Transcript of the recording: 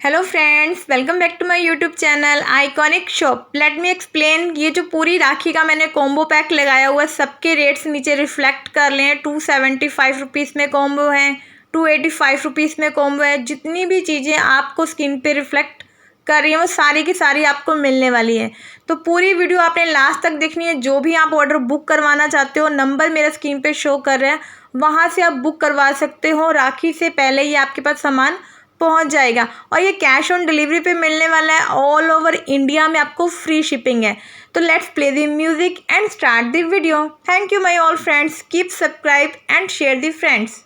Hello friends, welcome back to my YouTube channel iconic shop. Let me explain. ये जो पूरी राखी का मैंने कॉम्बो पैक लगाया हुआ है, सबके रेट्स नीचे रिफ्लेक्ट कर लें। 275 रुपीज़ में कॉम्बो है, 285 रुपीज़ में कॉम्बो है। जितनी भी चीज़ें आपको स्क्रीन पे रिफ्लेक्ट कर रही हैं वो सारी की सारी आपको मिलने वाली है। तो पूरी वीडियो आपने लास्ट तक देखनी है। जो भी आप ऑर्डर बुक करवाना चाहते हो, नंबर मेरा स्क्रीन पे शो कर रहा है, वहाँ से आप बुक करवा सकते हो। राखी से पहले ही आपके पास सामान पहुंच जाएगा और ये कैश ऑन डिलीवरी पे मिलने वाला है। ऑल ओवर इंडिया में आपको फ्री शिपिंग है। तो let's play the music and start the video. Thank you my all friends, keep subscribe and share the friends.